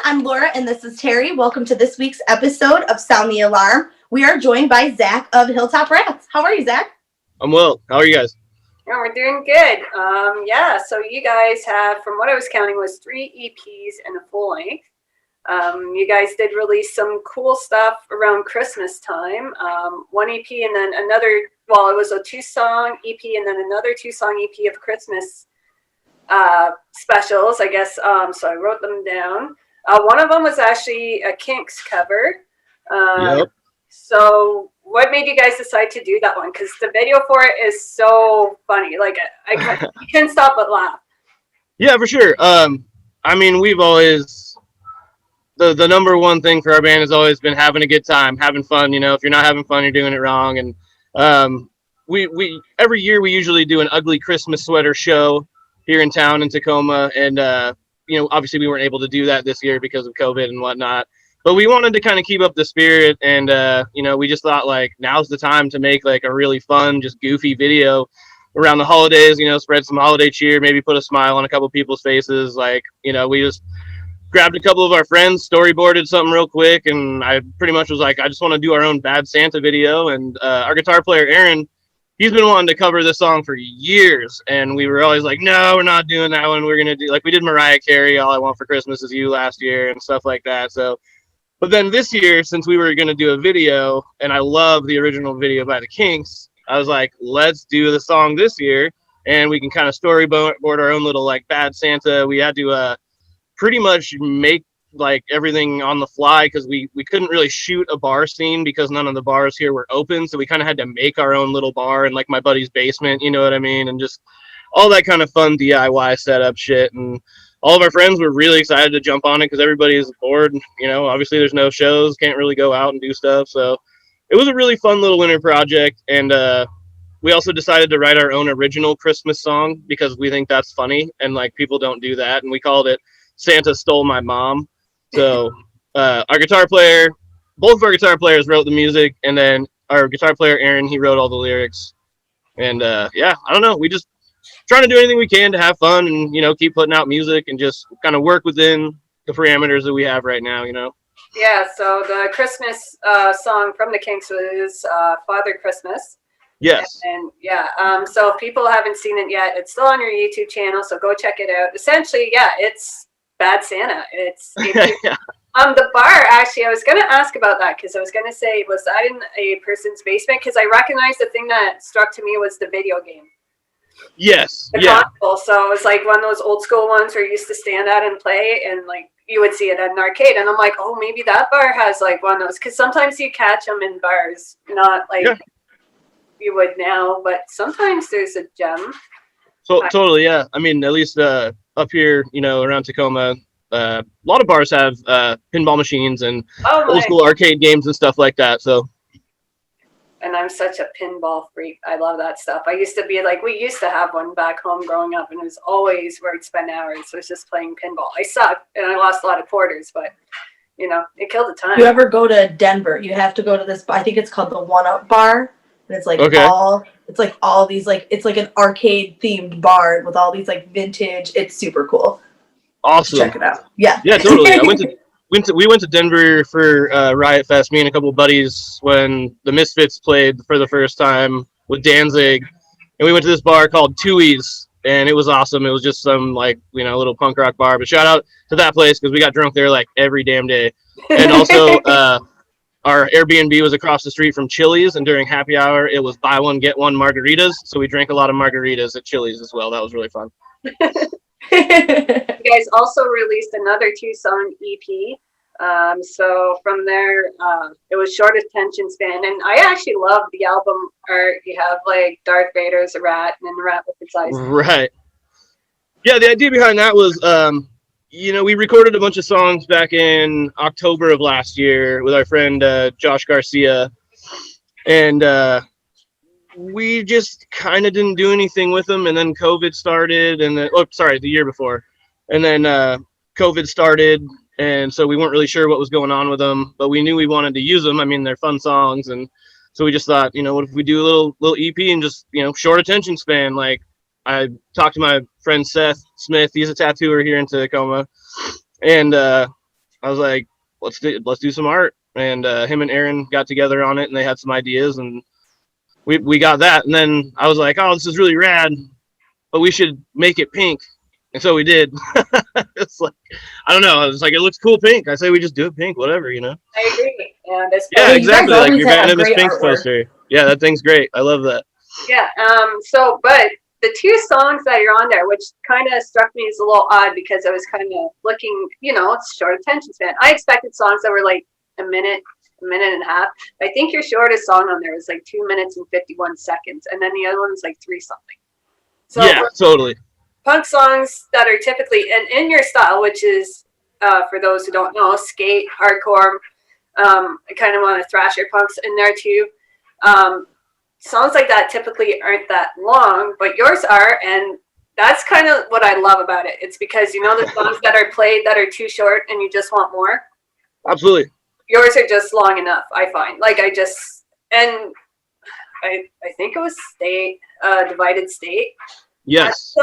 I'm Laura, and this is Terry. Welcome to this week's episode of Sound the Alarm. We are joined by Zach of Hilltop Rats. How are you, Zach? I'm well. How are you guys? Yeah, we're doing good. So you guys have, from what I was counting, was 3 EPs and a full length. You guys did release some cool stuff around Christmas time. 1 EP and then another, well, it was a 2-song EP and then another 2-song EP of Christmas specials, I guess. So I wrote them down. One of them was actually a Kinks cover. Yep. So what made you guys decide to do that one? Because the video for it is so funny. Like, I can't stop but laugh. Yeah, for sure. I mean, we've always, the number one thing for our band has always been having a good time, having fun. You know, if you're not having fun, you're doing it wrong. And we every year we usually do an ugly Christmas sweater show here in town in Tacoma. And, you know, obviously we weren't able to do that this year because of COVID and whatnot. But we wanted to kind of keep up the spirit, and, you know, we just thought, like, now's the time to make, like, a really fun, just goofy video around the holidays, you know, spread some holiday cheer, maybe put a smile on a couple people's faces. Like, you know, we just grabbed a couple of our friends, storyboarded something real quick, and I pretty much was like, I just want to do our own Bad Santa video. And our guitar player, Aaron, he's been wanting to cover this song for years, and we were always like, no, we're not doing that one. We're going to do, like, we did Mariah Carey, All I Want for Christmas Is You last year and stuff like that. So, but then this year, since we were going to do a video, and I love the original video by the Kinks, I was like, let's do the song this year, and we can kind of storyboard our own little, like, Bad Santa. We had to pretty much make, like, everything on the fly because we couldn't really shoot a bar scene because none of the bars here were open, so we kind of had to make our own little bar in, like, my buddy's basement, you know what I mean, and just all that kind of fun DIY setup shit. And all of our friends were really excited to jump on it because everybody is bored. You know, obviously there's no shows, can't really go out and do stuff. So it was a really fun little winter project. And we also decided to write our own original Christmas song because we think that's funny and, like, people don't do that. And we called it Santa Stole My Mom. So our guitar player, both of our guitar players wrote the music, and then our guitar player, Aaron, he wrote all the lyrics. And yeah, I don't know. We just trying to do anything we can to have fun and, you know, keep putting out music and just kind of work within the parameters that we have right now, you know? Yeah, so the Christmas song from the Kinks was Father Christmas. Yes. And yeah, so if people haven't seen it yet, it's still on your YouTube channel, so go check it out. Essentially, yeah, it's Bad Santa. It's Yeah. The bar, actually, I was going to ask about that because I was going to say, was that in a person's basement? Because I recognized the thing that struck to me was the video game. Yes. The Yeah. console. So it was like one of those old school ones where you used to stand out and play, and, like, you would see it at an arcade. And I'm like, oh, maybe that bar has, like, one of those. Because sometimes you catch them in bars, not like you would now, but sometimes there's a gem. So totally, yeah. I mean, at least up here, you know, around Tacoma, a lot of bars have pinball machines and old school arcade games and stuff like that. So. And I'm such a pinball freak. I love that stuff. I used to be like, we used to have one back home growing up, and it was always where I'd spend hours. So it was just playing pinball. I sucked, and I lost a lot of quarters, but, you know, it killed the time. If you ever go to Denver, you have to go to this, I think it's called the One Up Bar. And it's like all these, like, it's like an arcade themed bar with all these, like, vintage. It's super cool. Awesome. Check it out. Yeah. Yeah, totally. We went to Denver for Riot Fest, me and a couple of buddies, when the Misfits played for the first time with Danzig, and we went to this bar called Tui's, and it was awesome. It was just some, like, you know, little punk rock bar, but shout out to that place because we got drunk there, like, every damn day. And also our Airbnb was across the street from Chili's, and during happy hour it was buy one get one margaritas, so we drank a lot of margaritas at Chili's as well. That was really fun. You guys also released another 2-song EP. So from there, it was short attention span, and I actually love the album art. You have, like, Darth Vader as a rat, and then the rat with its eyes. Right. Yeah, the idea behind that was, you know, we recorded a bunch of songs back in October of last year with our friend Josh Garcia, and we just kind of didn't do anything with them, and then COVID started, and then, the year before, and then COVID started, and so we weren't really sure what was going on with them, but we knew we wanted to use them. I mean, they're fun songs, and so we just thought, you know, what if we do a little EP and just, you know, short attention span. Like, I talked to my friend Seth Smith, he's a tattooer here in Tacoma, and I I was like, let's do some art. And him and Aaron got together on it, and they had some ideas, and we got that. And then I was like, oh, this is really rad, but we should make it pink. And so we did. It's like, I don't know. I was like, it looks cool pink. I say we just do it pink, whatever, you know? I agree. Yeah, exactly. Like your Venomous Venomous Pink's poster. Yeah, that thing's great. I love that. Yeah. But the two songs that you're on there, which kind of struck me as a little odd because I was kind of looking, it's short attention span. I expected songs that were like a minute and a half. I think your shortest song on there is like 2 minutes and 51 seconds. And then the other one's like 3 something. So yeah, totally. Punk songs that are typically in your style, which is, for those who don't know, skate, hardcore, I kind of want to thrasher punks in there too. Songs like that typically aren't that long, but yours are, and that's kind of what I love about it. It's because the songs that are played that are too short and you just want more. Absolutely. Yours are just long enough, I find. Like I think it was Divided State. Yes.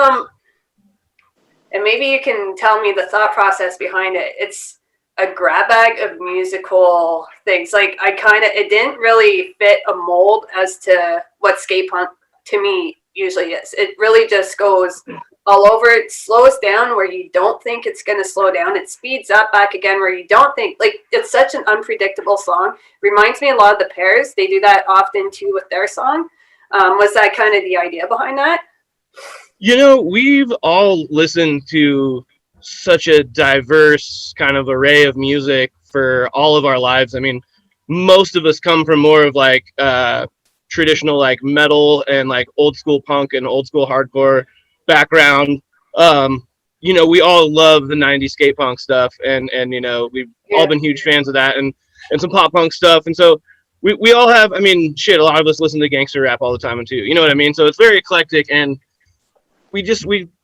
And maybe you can tell me the thought process behind it. It's a grab bag of musical things. Like it didn't really fit a mold as to what skate punk to me usually is. It really just goes all over. It slows down where you don't think it's going to slow down. It speeds up back again where you don't think. Like, it's such an unpredictable song. Reminds me a lot of the Pairs. They do that often too with their song. Was that kind of the idea behind that? We've all listened to such a diverse kind of array of music for all of our lives. I mean, most of us come from more of like traditional like metal and like old school punk and old school hardcore background. We all love the 90s skate punk stuff, and we've all been huge fans of that, and some pop punk stuff. And so we all have, I mean, shit, a lot of us listen to gangster rap all the time too. You know what I mean? So it's very eclectic, and we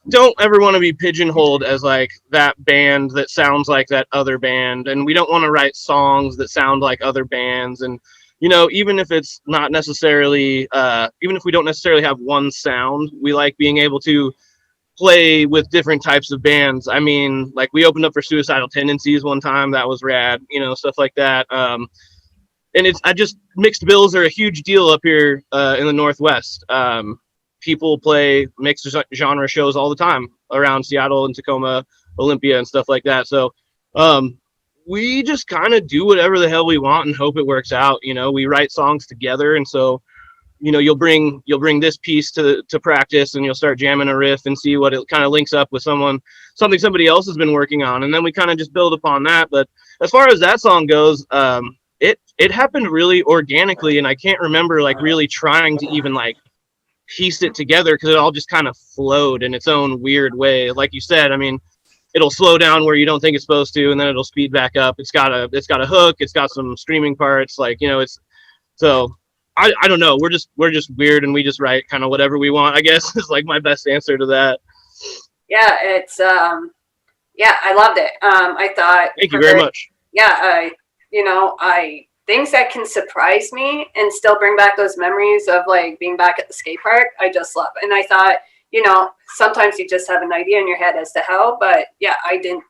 don't ever want to be pigeonholed as like that band that sounds like that other band, and we don't want to write songs that sound like other bands. And even if it's not necessarily even if we don't necessarily have one sound, we like being able to play with different types of bands. I mean, like we opened up for Suicidal Tendencies one time. That was rad, stuff like that. And mixed bills are a huge deal up here in the Northwest. People play mixed genre shows all the time around Seattle and Tacoma, Olympia, and stuff like that. So we just kind of do whatever the hell we want and hope it works out. We write songs together, and so you'll bring this piece to practice, and you'll start jamming a riff and see what it kind of links up with something somebody else has been working on, and then we kind of just build upon that. But as far as that song goes, it happened really organically, and I can't remember like really trying to even like piece it together, because it all just kind of flowed in its own weird way. Like you said, I mean, it'll slow down where you don't think it's supposed to, and then it'll speed back up. It's got a hook, it's got some streaming parts, like it's so I don't know, we're just weird, and we just write kind of whatever we want, I guess, is like my best answer to that. Yeah, it's I loved it. I thought, thank you very much. Yeah, things that can surprise me and still bring back those memories of like being back at the skate park, I just love. And I thought, sometimes you just have an idea in your head as to how, but yeah, I didn't.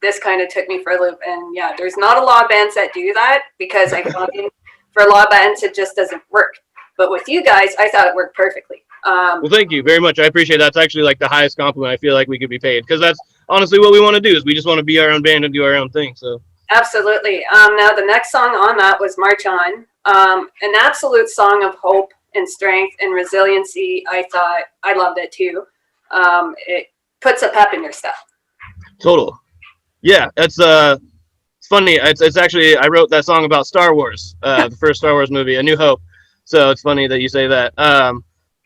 This kind of took me for a loop. And yeah, there's not a lot of bands that do that, because I find for a lot of bands it just doesn't work. But with you guys, I thought it worked perfectly. Well, thank you very much. I appreciate that. That's actually like the highest compliment I feel like we could be paid, because that's honestly what we want to do, is we just want to be our own band and do our own thing. So absolutely. Now the next song on that was March On, an absolute song of hope and strength and resiliency. I thought I loved it too. It puts a pep in your step. Total. Yeah, it's funny. It's actually, I wrote that song about Star Wars, the first Star Wars movie, A New Hope. So it's funny that you say that.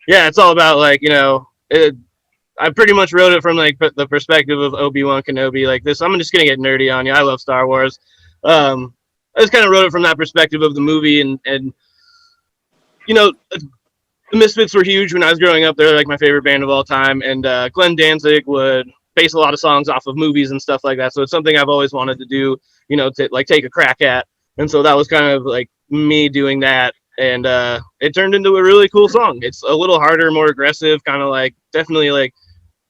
Yeah, it's all about like, I pretty much wrote it from like the perspective of Obi-Wan Kenobi, like this. I'm just gonna get nerdy on you. I love Star Wars. I just kind of wrote it from that perspective of the movie, and the Misfits were huge when I was growing up. They're like my favorite band of all time, and Glenn Danzig would base a lot of songs off of movies and stuff like that. So it's something I've always wanted to do, to like take a crack at. And so that was kind of like me doing that, and it turned into a really cool song. It's a little harder, more aggressive, kind of like definitely like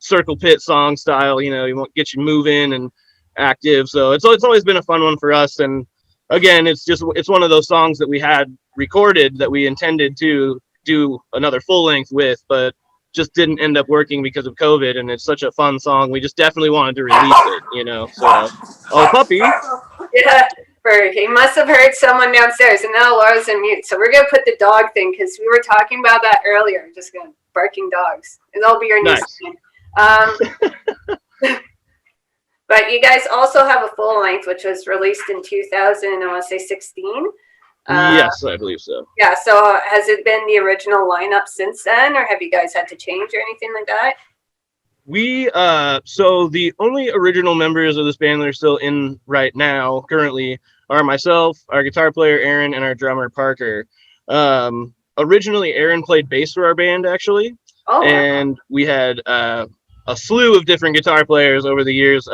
circle pit song style. You want get you moving, and active. So it's always been a fun one for us. And again, it's one of those songs that we had recorded that we intended to do another full length with, but just didn't end up working because of COVID. And it's such a fun song. We just definitely wanted to release it, you know. So, oh, puppy. Yeah, he must have heard someone downstairs, and now Laura's in mute. So we're gonna put the dog thing because we were talking about that earlier. Just gonna barking dogs, and that'll be your new sign. But you guys also have a full length, which was released in 2000, I want to say 16. Yes, I believe so. Yeah. So has it been the original lineup since then, or have you guys had to change or anything like that? We so the only original members of this band that are still in right now currently are myself, our guitar player Aaron, and our drummer Parker. Originally Aaron played bass for our band actually. Oh, and we had a slew of different guitar players over the years.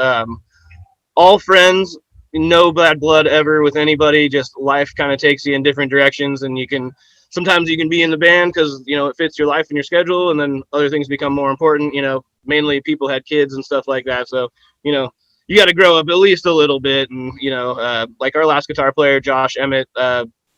All friends, no bad blood ever with anybody, just life kind of takes you in different directions, and sometimes you can be in the band because, you know, it fits your life and your schedule, and then other things become more important, you know. Mainly people had kids and stuff like that, so, you know, you got to grow up at least a little bit. And, you know, like our last guitar player, Josh Emmett,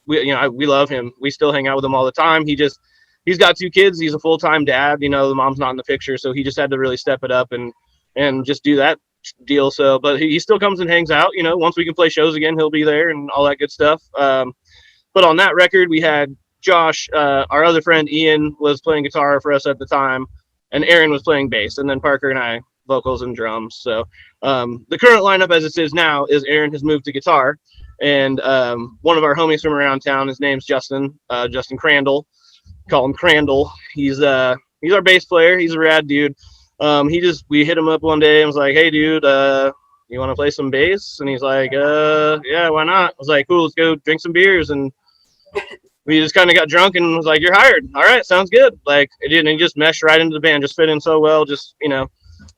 we love him. We still hang out with him all the time. He's got 2 kids. He's a full-time dad. You know, the mom's not in the picture, so he just had to really step it up and just do that deal. So, but he still comes and hangs out. You know, once we can play shows again, he'll be there and all that good stuff. But on that record, we had Josh, our other friend Ian was playing guitar for us at the time, and Aaron was playing bass, and then Parker and I vocals and drums. So the current lineup as it is now is Aaron has moved to guitar, and one of our homies from around town, his name's Justin Crandall. Call him Crandall. He's our bass player. He's a rad dude. We hit him up one day and was like, "Hey dude, you want to play some bass?" And he's like, "Yeah, why not?" I was like, "Cool, let's go drink some beers." And we just kind of got drunk and was like, "You're hired." All right, sounds good. Like it didn't, it just meshed right into the band, just fit in so well. Just, you know,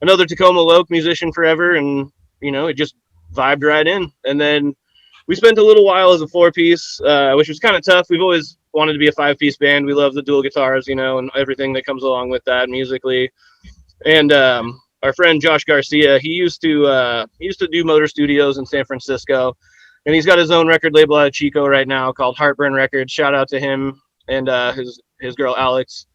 another Tacoma Loke musician forever, and you know, it just vibed right in. And then we spent a little while as a 4-piece, which was kind of tough. We've always wanted to be a 5-piece band. We love the dual guitars, you know, and everything that comes along with that musically. And our friend Josh Garcia, he used to do Motor Studios in San Francisco, and he's got his own record label out of Chico right now called Heartburn Records. Shout out to him and his girl Alex.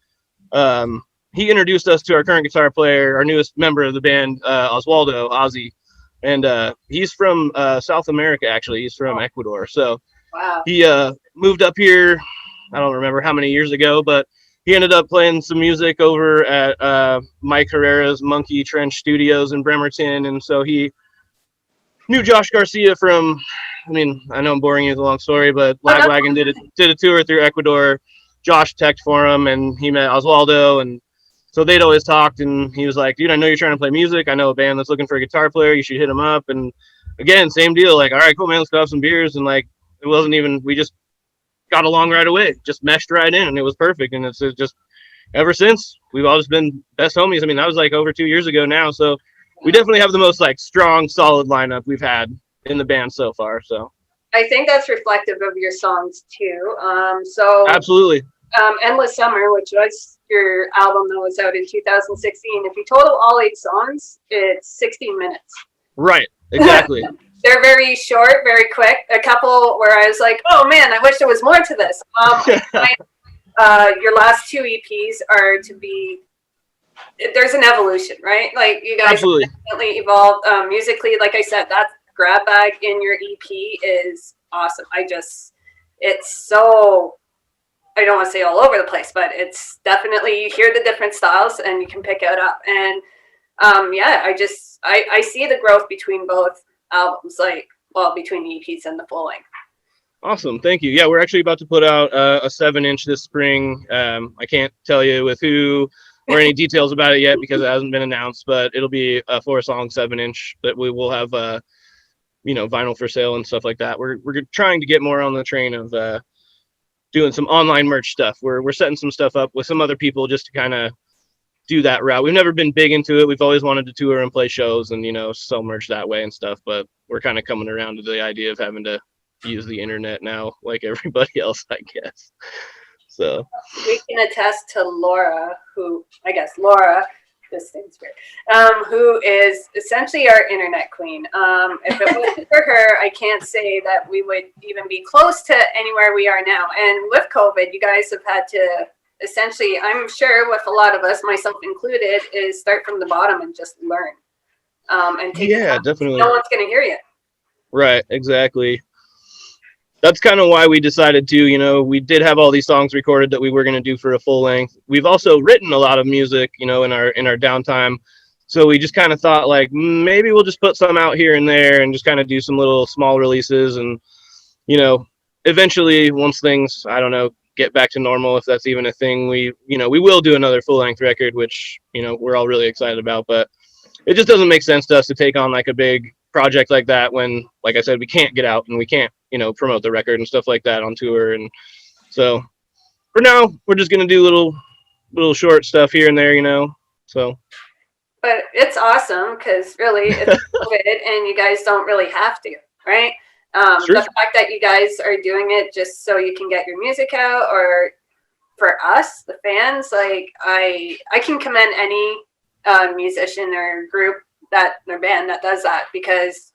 He introduced us to our current guitar player, our newest member of the band, Oswaldo Ozzy, and he's from South America actually. He's from Ecuador. So wow. He moved up here, I don't remember how many years ago, but he ended up playing some music over at Mike Herrera's Monkey Trench Studios in Bremerton. And so he knew Josh Garcia from, I mean, I know I'm boring you with a long story, but Lagwagon did a tour through Ecuador. Josh teched for him, and he met Oswaldo, and so they'd always talked, and he was like, "Dude, I know you're trying to play music. I know a band that's looking for a guitar player. You should hit him up." And again, same deal. Like, all right, cool, man, let's go have some beers. And like, it wasn't even, we just got along right away, just meshed right in, and it was perfect. And it's just ever since we've always been best homies. I mean, that was like over 2 years ago now, so we definitely have the most like strong, solid lineup we've had in the band so far. So I think that's reflective of your songs too. So absolutely. Endless Summer, which was your album that was out in 2016. If you total all 8 songs, it's 16 minutes. Right, exactly. They're very short, very quick. A couple where I was like, "Oh man, I wish there was more to this." Your last 2 EPs are to be. There's an evolution, right? Like you guys absolutely definitely evolved musically. Like I said, that grab bag in your EP is awesome. It's so. I don't want to say all over the place, but it's definitely, you hear the different styles and you can pick it up. And I see the growth between both albums, between the EPs and the full length. Awesome. Thank you. Yeah, we're actually about to put out a 7-inch this spring. I can't tell you with who or any details about it yet because it hasn't been announced, but it'll be a 4-song 7-inch that we will have, vinyl for sale and stuff like that. We're trying to get more on the train of, doing some online merch stuff. We're setting some stuff up with some other people just to kind of do that route. We've never been big into it. We've always wanted to tour and play shows and, sell merch that way and stuff, but we're kind of coming around to the idea of having to use the internet now like everybody else, I guess. So we can attest to Laura this thing's weird. Who is essentially our internet queen. If it wasn't for her, I can't say that we would even be close to anywhere we are now. And with COVID, you guys have had to essentially, I'm sure with a lot of us, myself included, is start from the bottom and just learn. And take definitely. No one's going to hear you. Right, exactly. That's kind of why we decided to, you know, we did have all these songs recorded that we were going to do for a full length. We've also written a lot of music, you know, in our downtime. So we just kind of thought like maybe we'll just put some out here and there and just kind of do some little small releases. And, you know, eventually once things, I don't know, get back to normal, if that's even a thing, we will do another full length record, which, you know, we're all really excited about. But it just doesn't make sense to us to take on like a big project like that when, like I said, we can't get out and we can't, you know, promote the record and stuff like that on tour. And so for now, we're just going to do little short stuff here and there, you know, so. But it's awesome because really it's COVID and you guys don't really have to, right? Sure. The fact that you guys are doing it just so you can get your music out, or for us, the fans, like I can commend any musician or group or band that does that, because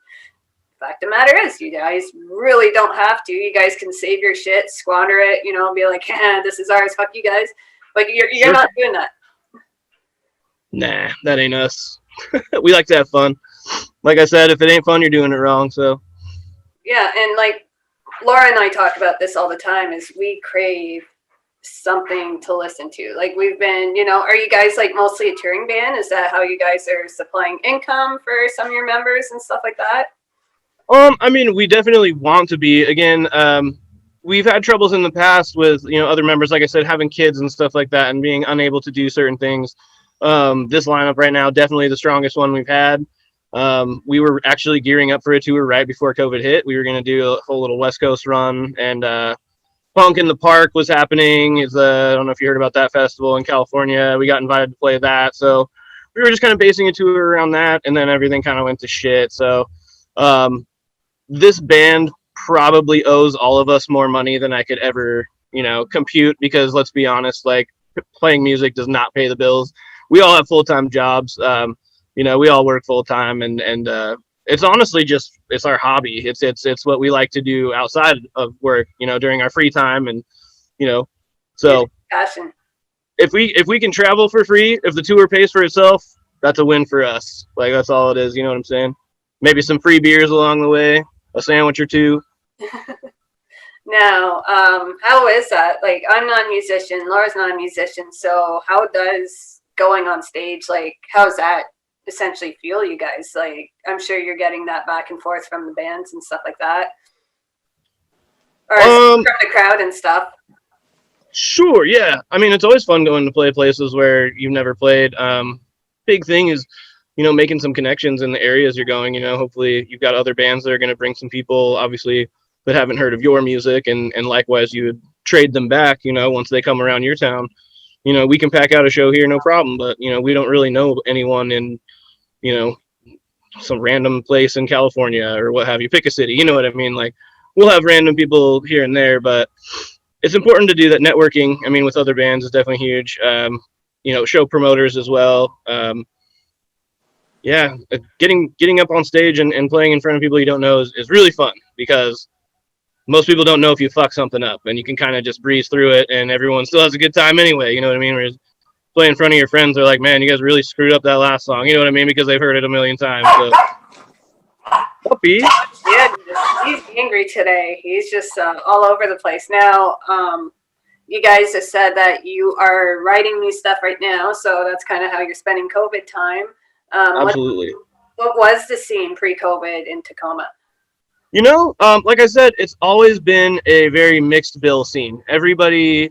the fact of the matter is you guys really don't have to. You guys can save your shit, squander it, you know, be like, this is ours, fuck you guys. But you're Sure. not doing that. Nah, that ain't us. We like to have fun. Like I said, if it ain't fun, you're doing it wrong. So Yeah, and like Laura and I talk about this all the time, is we crave something to listen to. Like we've been, you know, are you guys like mostly a touring band? Is that how you guys are supplying income for some of your members and stuff like that? I mean, we definitely want to be. Again, we've had troubles in the past with, you know, other members, like I said, having kids and stuff like that and being unable to do certain things. This lineup right now, definitely the strongest one we've had. We were actually gearing up for a tour right before COVID hit. We were going to do a whole little West Coast run, and Punk in the Park was happening. I don't know if you heard about that festival in California. We got invited to play that. So we were just kind of basing a tour around that, and then everything kind of went to shit. So this band probably owes all of us more money than I could ever, you know, compute, because let's be honest, like playing music does not pay the bills. We all have full-time jobs. You know, we all work full-time, and it's honestly just, it's our hobby. It's what we like to do outside of work, you know, during our free time. And, you know, so Passion. if we can travel for free, if the tour pays for itself, that's a win for us. Like, that's all it is. You know what I'm saying? Maybe some free beers along the way, a sandwich or two. Now, how is that? Like, I'm not a musician, Laura's not a musician, so how does going on stage, like, how's that essentially feel you guys? Like, I'm sure you're getting that back and forth from the bands and stuff like that, or from the crowd and stuff. Sure, yeah. I mean, it's always fun going to play places where you've never played. Big thing is, you know, making some connections in the areas you're going. You know, hopefully you've got other bands that are going to bring some people, obviously, that haven't heard of your music, and likewise you would trade them back, you know, once they come around your town. You know, we can pack out a show here, no problem, but, you know, we don't really know anyone in, you know, some random place in California or what have you. Pick a city, you know what I mean? Like, we'll have random people here and there, but it's important to do that networking. I mean, with other bands is definitely huge. You know, show promoters as well. Yeah, getting up on stage and playing in front of people you don't know is really fun, because most people don't know if you fuck something up, and you can kind of just breeze through it and everyone still has a good time anyway. You know what I mean? Whereas play in front of your friends, they're like, man, you guys really screwed up that last song. You know what I mean? Because they've heard it a million times. So. Puppy. Yeah, he's angry today. He's just all over the place. Now, you guys have said that you are writing new stuff right now, so that's kind of how you're spending COVID time. Absolutely. What was the scene pre-COVID in Tacoma? You know, like I said, it's always been a very mixed bill scene. Everybody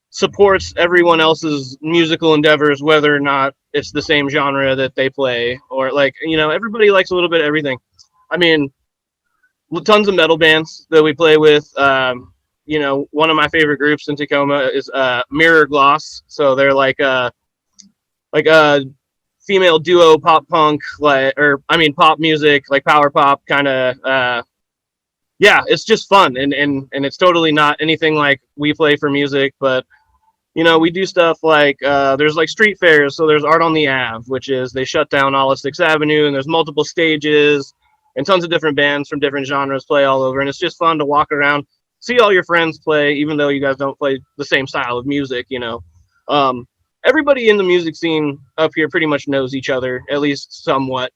supports everyone else's musical endeavors, whether or not it's the same genre that they play, or like, you know, everybody likes a little bit of everything. I mean, tons of metal bands that we play with. You know, one of my favorite groups in Tacoma is Mirror Gloss. So they're like a female duo pop punk, pop music, like power pop kind of. Yeah, it's just fun, and it's totally not anything like we play for music, but we do stuff like there's like street fairs. So there's Art on the Ave, which is they shut down all of 6th Avenue, and there's multiple stages and tons of different bands from different genres play all over. And it's just fun to walk around, see all your friends play, even though you guys don't play the same style of music, Everybody in the music scene up here pretty much knows each other, at least somewhat,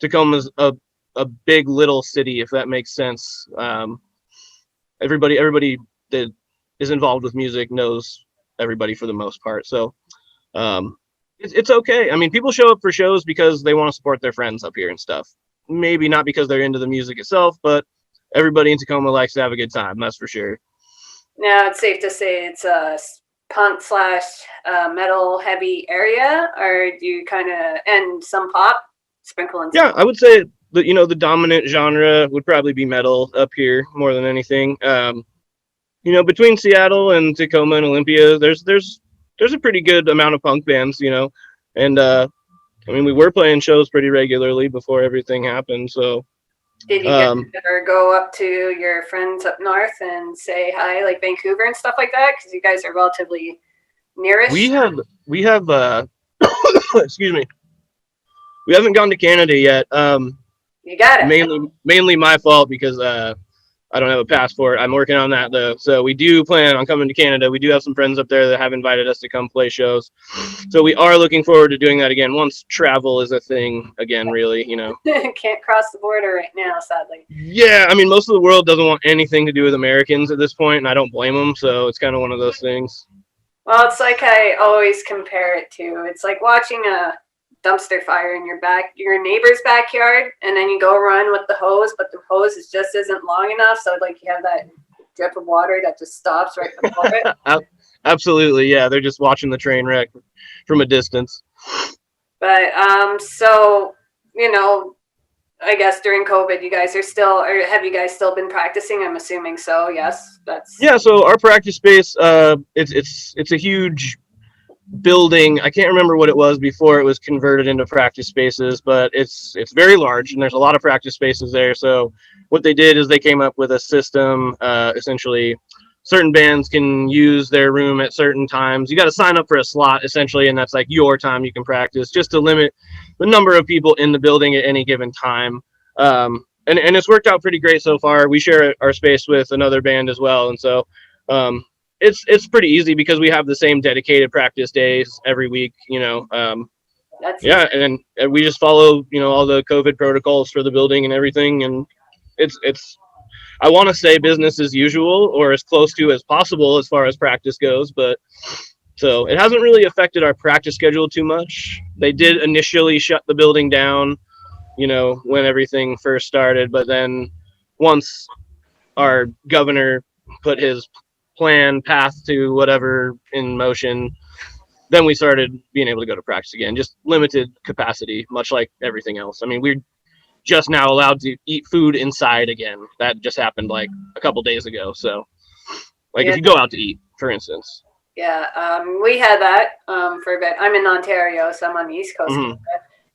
Tacoma's a big little city, if that makes sense. Everybody that is involved with music knows everybody for the most part. So it's okay. I mean, people show up for shows because they want to support their friends up here and stuff. Maybe not because they're into the music itself, but everybody in Tacoma likes to have a good time. That's for sure. Now, it's safe to say it's a punk / metal heavy area, or do you kind of, and some pop sprinkle in? Yeah, I would say that, the dominant genre would probably be metal up here more than anything. Between Seattle and Tacoma and Olympia, there's a pretty good amount of punk bands, and we were playing shows pretty regularly before everything happened. So did you get to ever go up to your friends up north and say hi, like Vancouver and stuff like that? Because you guys are relatively nearish. We have excuse me. We haven't gone to Canada yet. You got it. Mainly my fault because I don't have a passport. I'm working on that though. So we do plan on coming to Canada. We do have some friends up there that have invited us to come play shows. So we are looking forward to doing that again once travel is a thing again, really, Can't cross the border right now, sadly. Yeah, most of the world doesn't want anything to do with Americans at this point, and I don't blame them. So it's kind of one of those things. Well, it's like I always compare it to. It's like watching a dumpster fire in your neighbor's backyard, and then you go run with the hose, but the hose just isn't long enough, so like you have that drip of water that just stops right before it. Absolutely, yeah. They're just watching the train wreck from a distance. But so I guess during COVID, you guys are still, or have you guys still been practicing? I'm assuming so. Yes, yeah. So our practice space, it's a huge building. I can't remember what it was before it was converted into practice spaces, but it's very large and there's a lot of practice spaces there. So what they did is they came up with a system. Essentially, certain bands can use their room at certain times. You got to sign up for a slot essentially, and that's like your time you can practice, just to limit the number of people in the building at any given time. And it's worked out pretty great so far. We share our space with another band as well, and so it's pretty easy because we have the same dedicated practice days every week, yeah, and we just follow, all the COVID protocols for the building and everything. And it's, I want to say business as usual or as close to as possible as far as practice goes. But so it hasn't really affected our practice schedule too much. They did initially shut the building down, when everything first started. But then once our governor put his path to whatever in motion, then we started being able to go to practice again, just limited capacity, much like everything else. We're just now allowed to eat food inside again. That just happened like a couple days ago. So like if you go out to eat, for instance. Yeah, we had that for a bit. I'm in Ontario, so I'm on the East Coast. Mm-hmm.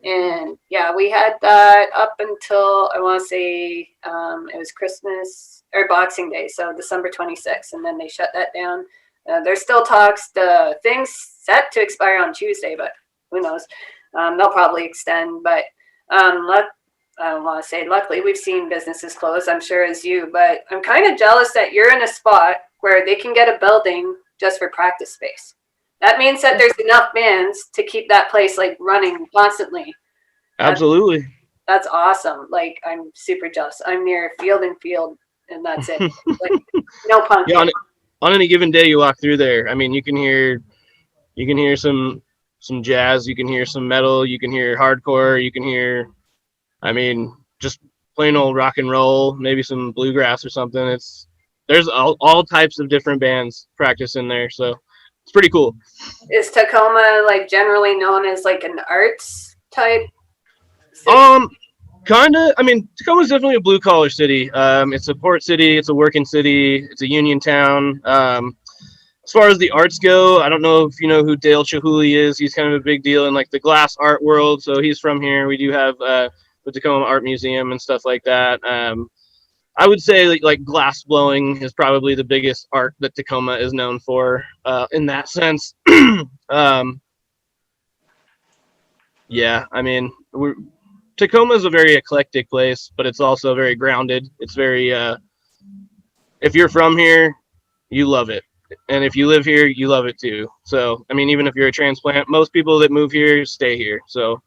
And yeah, we had that up until I want to say it was Christmas or Boxing Day, so December 26th, and then they shut that down. There's still talks. The thing's set to expire on Tuesday, but who knows? They'll probably extend. But I want to say, luckily, we've seen businesses close. I'm sure as you, but I'm kind of jealous that you're in a spot where they can get a building just for practice space. That means that there's enough bands to keep that place like running constantly. Absolutely. That's awesome. Like, I'm super jealous. I'm near Field and Field, and that's it. Like, no punk. Yeah, on any given day you walk through there, you can hear some jazz, you can hear some metal, you can hear hardcore, you can hear just plain old rock and roll, maybe some bluegrass or something. There's all types of different bands practice in there, so it's pretty cool. Is Tacoma like generally known as like an arts type city? Kinda. Tacoma's definitely a blue collar city. It's a port city, it's a working city, it's a union town. As far as the arts go, I don't know if you know who Dale Chihuly is. He's kind of a big deal in like the glass art world, so he's from here. We do have the Tacoma Art Museum and stuff like that. I would say like glass blowing is probably the biggest art that Tacoma is known for in that sense. Yeah, I mean, Tacoma is a very eclectic place, but it's also very grounded. It's very, if you're from here, you love it. And if you live here, you love it too. So, I mean, even if you're a transplant, most people that move here stay here. So,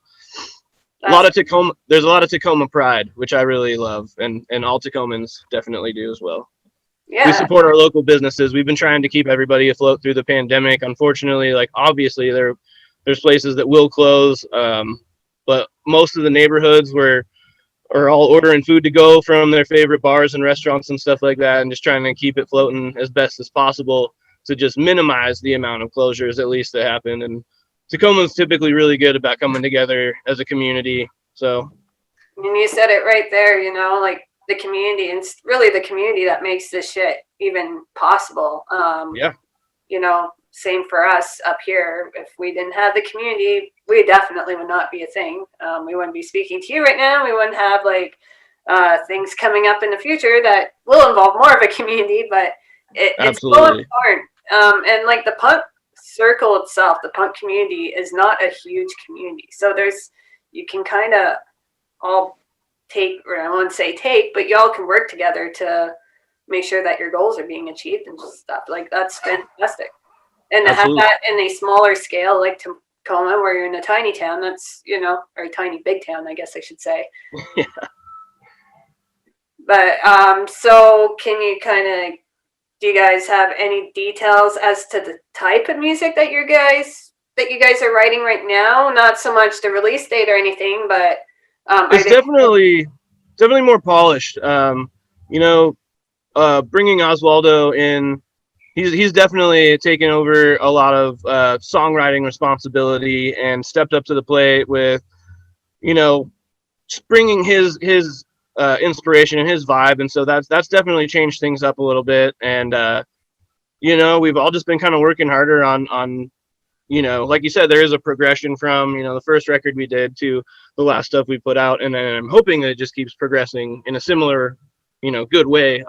there's a lot of Tacoma pride, which I really love. And all Tacomans definitely do as well. Yeah. We support our local businesses. We've been trying to keep everybody afloat through the pandemic. Unfortunately, like obviously there's places that will close, but most of the neighborhoods are all ordering food to go from their favorite bars and restaurants and stuff like that, and just trying to keep it floating as best as possible to just minimize the amount of closures at least that happen. And Tacoma's typically really good about coming together as a community. So, and you said it right there, you know, like the community, and it's really the community that makes this shit even possible. Yeah. You know, same for us up here. If we didn't have the community, we definitely would not be a thing. We wouldn't be speaking to you right now. We wouldn't have like things coming up in the future that will involve more of a community, but it's so important. And like the punk circle itself, the punk community is not a huge community. So you can kind of all take, or I wouldn't say take, but y'all can work together to make sure that your goals are being achieved and stuff. Like that's fantastic. And to have that in a smaller scale, like Tacoma, where you're in a tiny town, that's, you know, or a tiny big town, I guess I should say. Yeah. But so can you do you guys have any details as to the type of music that you guys are writing right now? Not so much the release date or anything, but it's definitely more polished. You know, bringing Oswaldo in, he's definitely taken over a lot of songwriting responsibility and stepped up to the plate with, you know, bringing his inspiration and his vibe. And so that's definitely changed things up a little bit. And, you know, we've all just been kind of working harder on, you know, like you said, there is a progression from, you know, the first record we did to the last stuff we put out. And then I'm hoping that it just keeps progressing in a similar, you know, good way.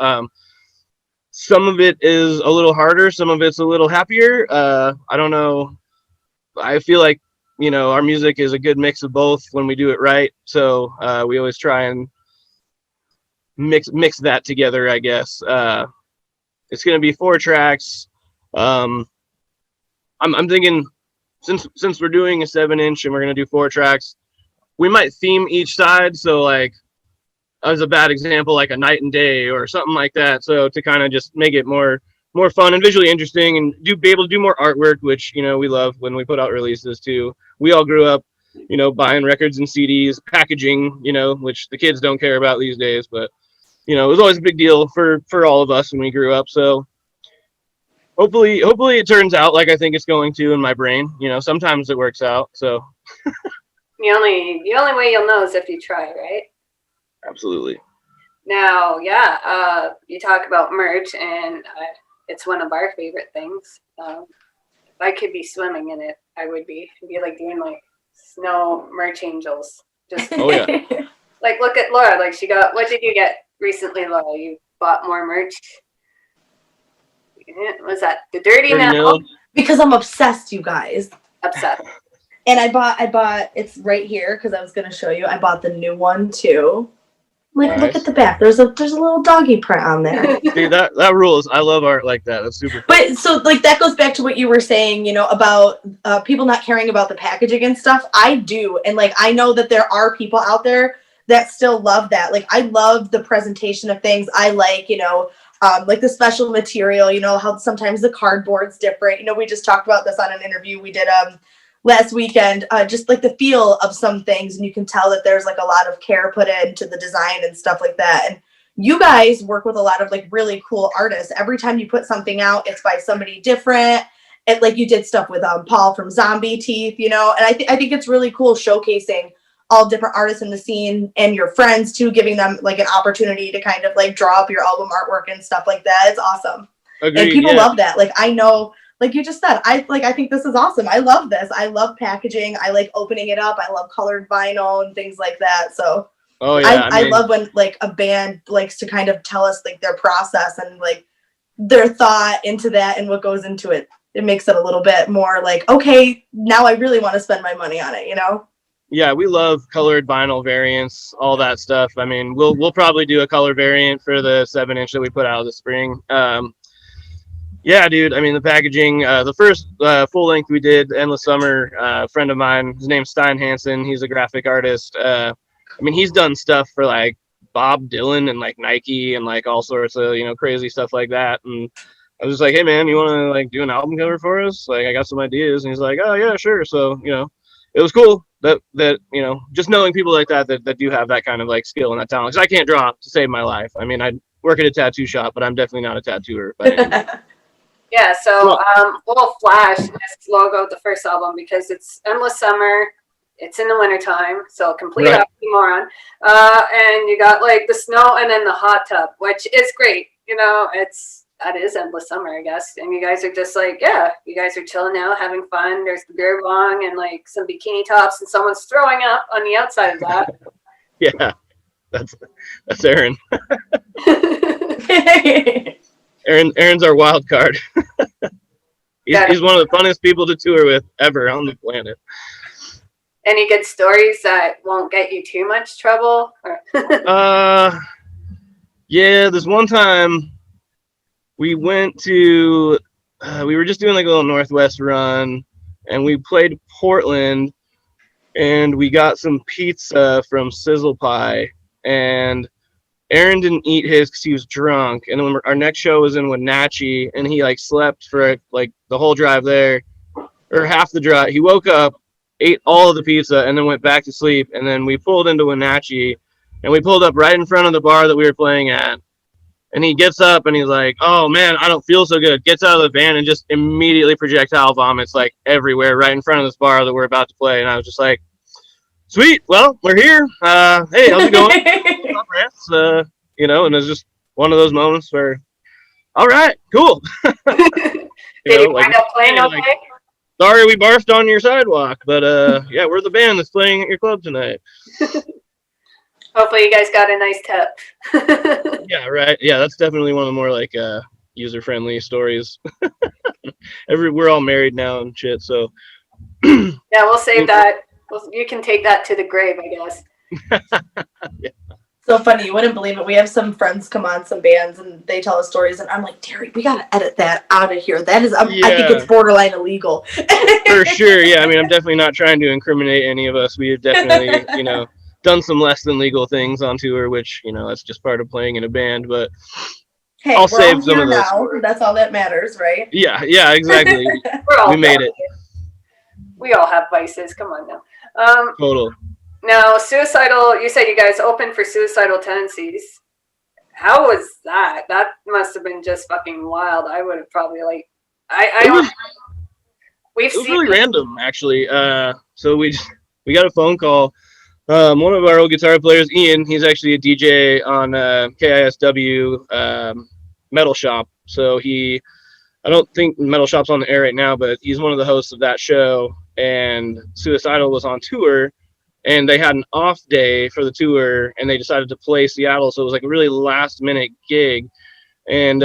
Some of it is a little harder. Some of it's a little happier. I don't know. I feel like, you know, our music is a good mix of both when we do it right. So we always try and mix that together, I guess. It's going to be 4 tracks. I'm thinking since we're doing a 7-inch and we're going to do 4 tracks, we might theme each side. So like, as a bad example, like a night and day or something like that. So to kind of just make it more fun and visually interesting, and be able to do more artwork, which, you know, we love when we put out releases too. We all grew up, you know, buying records and CDs, packaging, you know, which the kids don't care about these days, but, you know, it was always a big deal for all of us when we grew up. So hopefully it turns out like I think it's going to in my brain. You know, sometimes it works out. So the only way you'll know is if you try, right? Absolutely. Now, yeah, you talk about merch, and it's one of our favorite things. If I could be swimming in it, I would be. It'd be like doing like snow merch angels. Just oh yeah. Like look at Laura. Like she got. What did you get recently, Laura? You bought more merch. Was that the Dirty Now? Because I'm obsessed, you guys. Obsessed. And I bought. It's right here because I was gonna show you. I bought the new one too. Like, nice. Look at the back. There's a little doggy print on there. Dude, that rules. I love art like that. That's super cool. But so like that goes back to what you were saying, you know, about people not caring about the packaging and stuff. I do, and like I know that there are people out there that still love that. Like I love the presentation of things. I like, you know, like the special material. You know how sometimes the cardboard's different. You know, we just talked about this on an interview we did last weekend, just like the feel of some things, and you can tell that there's like a lot of care put into the design and stuff like that. And you guys work with a lot of like really cool artists. Every time you put something out, it's by somebody different. And like you did stuff with Paul from Zombie Teeth, you know, and I think it's really cool showcasing all different artists in the scene and your friends too, giving them like an opportunity to kind of like draw up your album artwork and stuff like that. It's awesome. Agreed, and people love that. Like I know, like you just said, I think this is awesome. I love this. I love packaging. I like opening it up. I love colored vinyl and things like that. So Oh yeah, I love when like a band likes to kind of tell us like their process and like their thought into that and what goes into it. It makes it a little bit more like, okay, now I really want to spend my money on it, you know? Yeah, we love colored vinyl variants, all that stuff. I mean, we'll probably do a color variant for the 7-inch that we put out this spring. Yeah, dude. I mean, the packaging. The first full length we did, Endless Summer. A friend of mine, his name's Stein Hansen. He's a graphic artist. I mean, he's done stuff for like Bob Dylan and like Nike and like all sorts of crazy stuff like that. And I was just like, hey man, you want to like do an album cover for us? Like, I got some ideas. And he's like, oh yeah, sure. So it was cool that just knowing people like that do have that kind of like skill and that talent. Because I can't draw to save my life. I mean, I work at a tattoo shop, but I'm definitely not a tattooer by any means. Yeah, so little flash this logo of the first album because it's Endless Summer, it's in the wintertime, so complete Right. oxymoron. And you got like the snow and then the hot tub, which is great. That is Endless Summer, I guess. And you guys are just like, yeah, you guys are chilling out, having fun. There's the beer bong and like some bikini tops and someone's throwing up on the outside of that. Yeah, that's Aaron. Aaron's our wild card. He's one of the funnest people to tour with ever on the planet. Any good stories that won't get you too much trouble? Yeah, this one time we went to we were just doing like a little Northwest run and we played Portland and we got some pizza from Sizzle Pie and Aaron didn't eat his because he was drunk, and then when our next show was in Wenatchee, and he like slept for like the whole drive there, or half the drive. He woke up, ate all of the pizza, and then went back to sleep. And then we pulled into Wenatchee, and we pulled up right in front of the bar that we were playing at. And he gets up and he's like, "Oh man, I don't feel so good." Gets out of the van and just immediately projectile vomits like everywhere right in front of this bar that we're about to play. And I was just like, sweet, well, we're here. Hey, how's it going? And it's just one of those moments where, all right, cool. Did you wind up playing okay? Sorry we barfed on your sidewalk, but yeah, we're the band that's playing at your club tonight. Hopefully you guys got a nice tip. Yeah, right. Yeah, that's definitely one of the more like user-friendly stories. We're all married now and shit, so. Yeah, we'll save that. You can take that to the grave, I guess. Yeah. So funny, you wouldn't believe it. We have some friends come on, some bands, and they tell us stories, and I'm like, Terry, we gotta edit that out of here. That is, I think it's borderline illegal. For sure, yeah. I mean, I'm definitely not trying to incriminate any of us. We have definitely, done some less than legal things on tour, which that's just part of playing in a band. But hey, I'll we're save all some here of those. now. That's all that matters, right? Yeah, exactly. We made it. We all have vices. Come on now. Total. Now, suicidal. You said you guys opened for Suicidal Tendencies. How was that? That must have been just fucking wild. I would have probably It was really random, actually. So we got a phone call. One of our old guitar players, Ian, he's actually a DJ on KISW Metal Shop. So I don't think Metal Shop's on the air right now, but he's one of the hosts of that show. And Suicidal was on tour, and they had an off day for the tour, and they decided to play Seattle. So it was like a really last minute gig. And,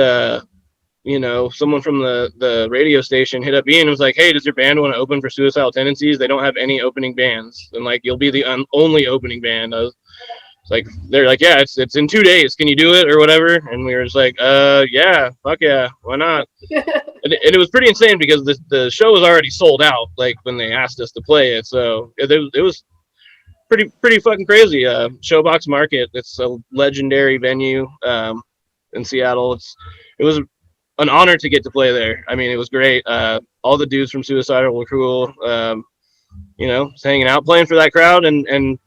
someone from the radio station hit up Ian and was like, hey, does your band want to open for Suicidal Tendencies? They don't have any opening bands. And like, you'll be the only opening band. They're like, yeah, it's in 2 days. Can you do it or whatever? And we were just like, yeah, fuck yeah, why not? and it was pretty insane because the show was already sold out, like when they asked us to play it. So it was pretty fucking crazy. Showbox Market, it's a legendary venue in Seattle. It was an honor to get to play there. I mean, it was great. All the dudes from Suicidal were cool. Just hanging out, playing for that crowd, and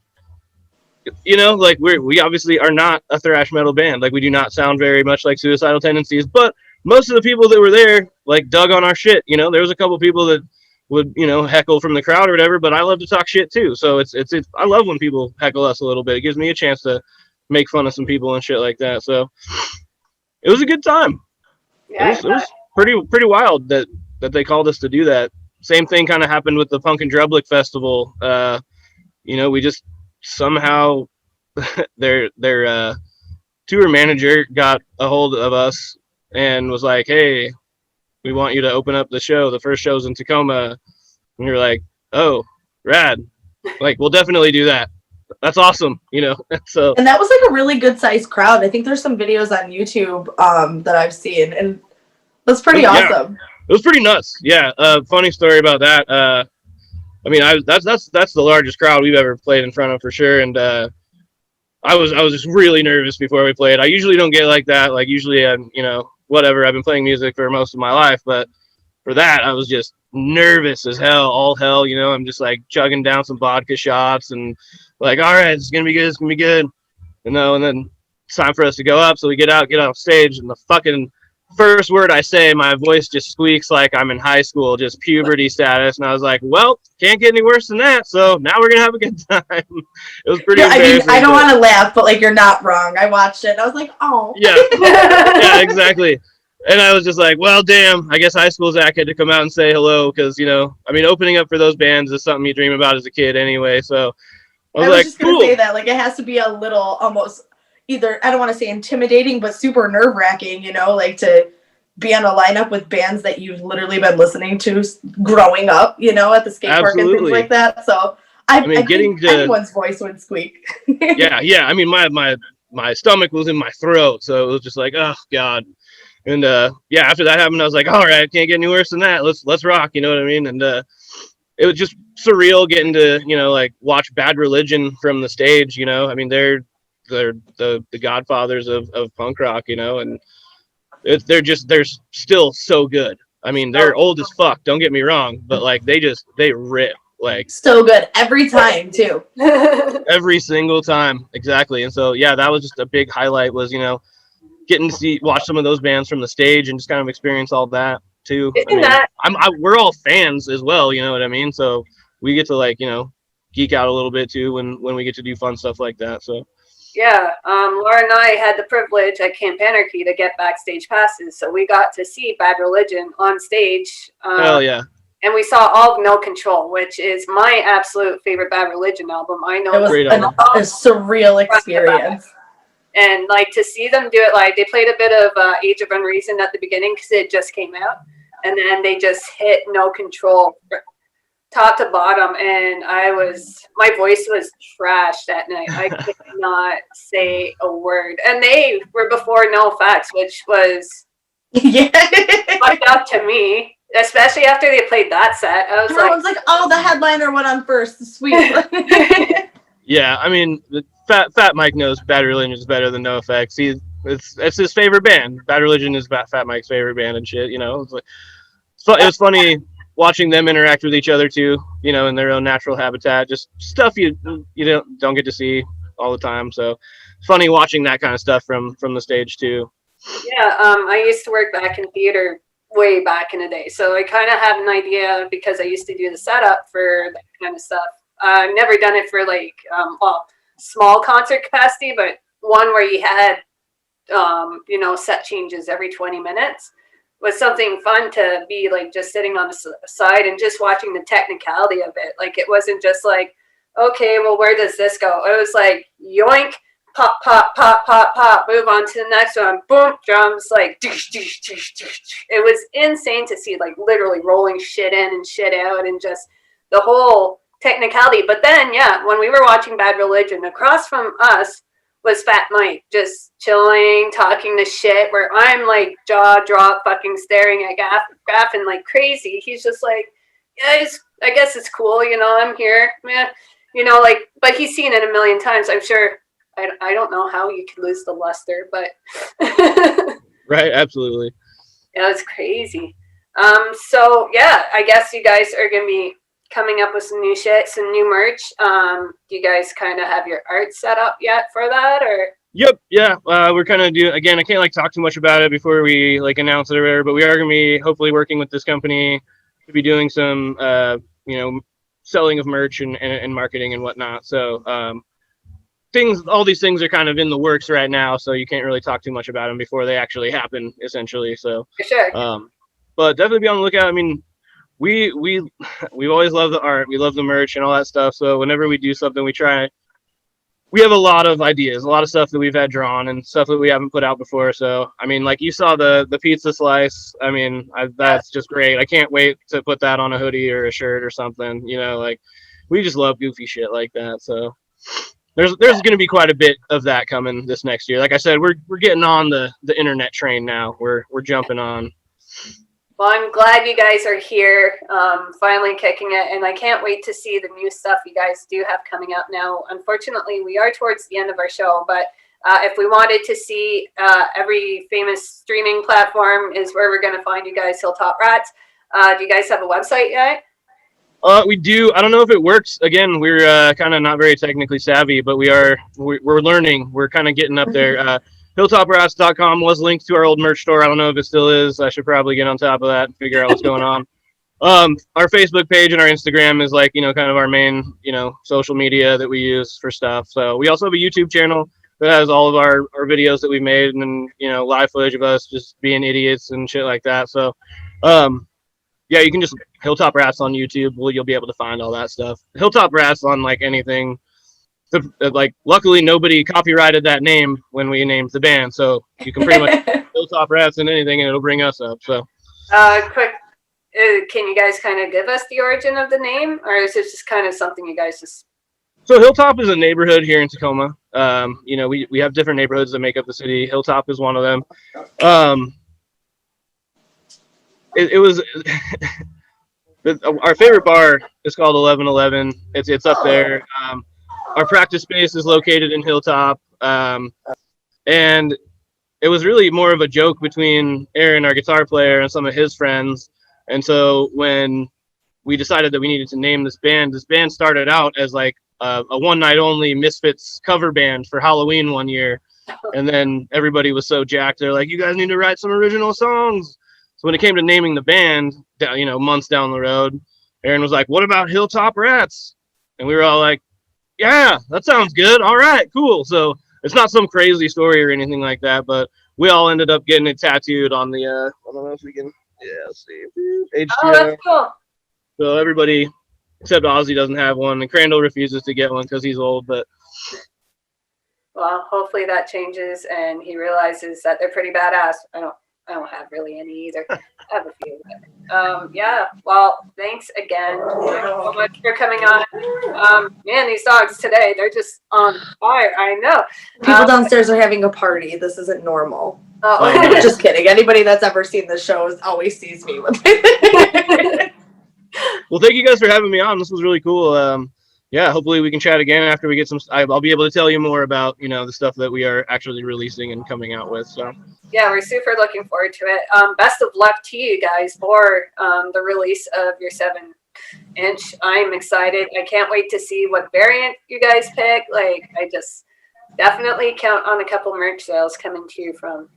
like we obviously are not a thrash metal band. Like, we do not sound very much like Suicidal Tendencies, but most of the people that were there like dug on our shit. There was a couple people that would heckle from the crowd or whatever, but I love to talk shit too. So it's I love when people heckle us a little bit. It gives me a chance to make fun of some people and shit like that. So it was a good time. Yeah, it was pretty wild that they called us to do that. Same thing kind of happened with the Punk and Drublic Festival. We just somehow their tour manager got a hold of us and was like, "Hey, we want you to open up the show. The first show's in Tacoma." And you're like, "Oh, rad! Like, we'll definitely do that. That's awesome." So. And that was like a really good sized crowd. I think there's some videos on YouTube that I've seen, and that's pretty awesome. It was pretty nuts. Yeah. Funny story about that. I mean, that's the largest crowd we've ever played in front of for sure. And I was just really nervous before we played. I usually don't get like that. Like usually, whatever. I've been playing music for most of my life, but for that, I was just nervous as hell. All hell. I'm just like chugging down some vodka shots and like, all right, it's gonna be good. It's gonna be good. And then it's time for us to go up. So we get off stage, and the fucking first word I say, my voice just squeaks like I'm in high school, just puberty status. And I was like, well, can't get any worse than that. So now we're going to have a good time. It was pretty embarrassing. I don't want to laugh, but like, you're not wrong. I watched it and I was like, oh. Yeah. Yeah, exactly. And I was just like, well, damn, I guess high school Zach had to come out and say hello. Cause opening up for those bands is something you dream about as a kid anyway. So I was like, just going to say that, like, it has to be a little almost either, I don't want to say intimidating, but super nerve-wracking, like to be on a lineup with bands that you've literally been listening to growing up, at the skate park and things like that. So I think anyone's voice would squeak. Yeah. I mean, my stomach was in my throat, so it was just like, oh God. And after that happened, I was like, all right, can't get any worse than that. Let's rock. You know what I mean? And it was just surreal getting to like watch Bad Religion from the stage. I mean, they're the godfathers of punk rock, and they're still so good. I mean, they're old as fuck, don't get me wrong, but like they rip like so good every time too. Every single time, exactly. And so that was just a big highlight, was getting to watch some of those bands from the stage and just kind of experience all that too. We're all fans as well, you know what I mean? So we get to like geek out a little bit too when we get to do fun stuff like that. So yeah, Laura and I had the privilege at Camp Anarchy to get backstage passes, so we got to see Bad Religion on stage. Hell yeah. And we saw all of No Control, which is my absolute favorite Bad Religion album. I know it was a surreal experience. And like to see them do it, like they played a bit of Age of Unreason at the beginning because it just came out, and then they just hit No Control top to bottom, and my voice was trash that night. I could not say a word, and they were before No Effects, which was fucked up to me, especially after they played that set. I was like, oh, the headliner went on first, sweet. Yeah, I mean, Fat Mike knows Bad Religion is better than No Effects. It's his favorite band. Bad Religion is Fat Mike's favorite band and shit. It was funny watching them interact with each other too, in their own natural habitat, just stuff you don't get to see all the time. So it's funny watching that kind of stuff from the stage too. Yeah, I used to work back in theater way back in the day, so I kind of have an idea because I used to do the setup for that kind of stuff. I've never done it for like small concert capacity, but one where you had set changes every 20 minutes. Was something fun to be like just sitting on the side and just watching the technicality of it. Like it wasn't just like, okay, well, where does this go? It was like yoink, pop, pop, pop, pop, pop, move on to the next one, boom, drums, like it was insane to see, like literally rolling shit in and shit out and just the whole technicality. But then when we were watching Bad Religion, across from us was Fat Mike, just chilling, talking the shit, where I'm like jaw drop fucking staring at Gaffin like crazy. He's just like, I guess it's cool, I'm here. But he's seen it a million times. I'm sure, I don't know how you could lose the luster, but. Right, absolutely. Yeah, it's crazy. I guess you guys are going to be coming up with some new shit, some new merch. Do you guys kind of have your art set up yet for that, or? Yep. Yeah. We're kind of doing, again, I can't like talk too much about it before we like announce it or whatever, but we are going to be hopefully working with this company to be doing some, selling of merch and marketing and whatnot. So, all these things are kind of in the works right now. So you can't really talk too much about them before they actually happen, essentially. So, for sure. But definitely be on the lookout. I mean, we always love the art, we love the merch and all that stuff. So whenever we do something, we try we have a lot of ideas, a lot of stuff that we've had drawn and stuff that we haven't put out before. So, I mean, like you saw the pizza slice. I mean, that's just great. I can't wait to put that on a hoodie or a shirt or something. You know, like we just love goofy shit like that. So there's going to be quite a bit of that coming this next year. Like I said, we're getting on the internet train now. We're jumping on. Well, I'm glad you guys are here, finally kicking it, and I can't wait to see the new stuff you guys do have coming out now. Unfortunately, we are towards the end of our show, but if we wanted to see every famous streaming platform is where we're going to find you guys, Hilltop Rats. Do you guys have a website yet? We do. I don't know if it works. Again, we're kind of not very technically savvy, but we're learning. We're kind of getting up there. Hilltoprats.com was linked to our old merch store. I don't know if it still is. I should probably get on top of that and figure out what's going on. Our Facebook page and our Instagram is like, kind of our main, social media that we use for stuff. So we also have a YouTube channel that has all of our videos that we made and then, live footage of us just being idiots and shit like that. So, yeah, you can just Hilltop Rats on YouTube. You'll be able to find all that stuff. Hilltop Rats on like anything. Luckily nobody copyrighted that name when we named the band, so you can pretty much Hilltop Rats in anything and it'll bring us up. So quick, can you guys kind of give us the origin of the name, or is it just kind of something you guys just... So Hilltop is a neighborhood here in Tacoma. We have different neighborhoods that make up the city. Hilltop is one of them. It was our favorite bar is called 1111. It's up there. Our practice space is located in Hilltop, and it was really more of a joke between Aaron, our guitar player, and some of his friends. And so when we decided that we needed to name this band started out as like a one-night-only Misfits cover band for Halloween one year. And then everybody was so jacked. They're like, you guys need to write some original songs. So when it came to naming the band, months down the road, Aaron was like, what about Hilltop Rats? And we were all like, yeah, that sounds good. All right, cool. So it's not some crazy story or anything like that, but we all ended up getting it tattooed on the, I don't know if we can, let's see. HTR. Oh, that's cool. So everybody except Ozzy doesn't have one, and Crandall refuses to get one because he's old, but. Well, hopefully that changes and he realizes that they're pretty badass. I don't have really any either. I have a few. But, yeah. Well, thanks again so much for coming on. Man, these dogs today, they're just on fire. I know. People downstairs are having a party. This isn't normal. Oh. Just kidding. Anybody that's ever seen the show always sees me with it. Well, thank you guys for having me on. This was really cool. Yeah, hopefully we can chat again after we get some. I'll be able to tell you more about the stuff that we are actually releasing and coming out with. So yeah, we're super looking forward to it. Best of luck to you guys for the release of your 7-inch. I'm excited. I can't wait to see what variant you guys pick. Like, I just definitely count on a couple merch sales coming to you from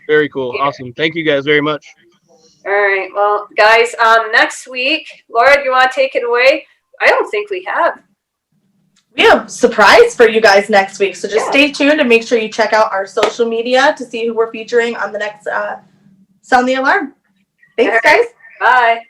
Very cool, here. Awesome. Thank you guys very much. All right, well, guys, next week, Laura, do you want to take it away? I don't think we have. We have a surprise for you guys next week, so just stay tuned and make sure you check out our social media to see who we're featuring on the next Sound the Alarm. Thanks, guys. Bye.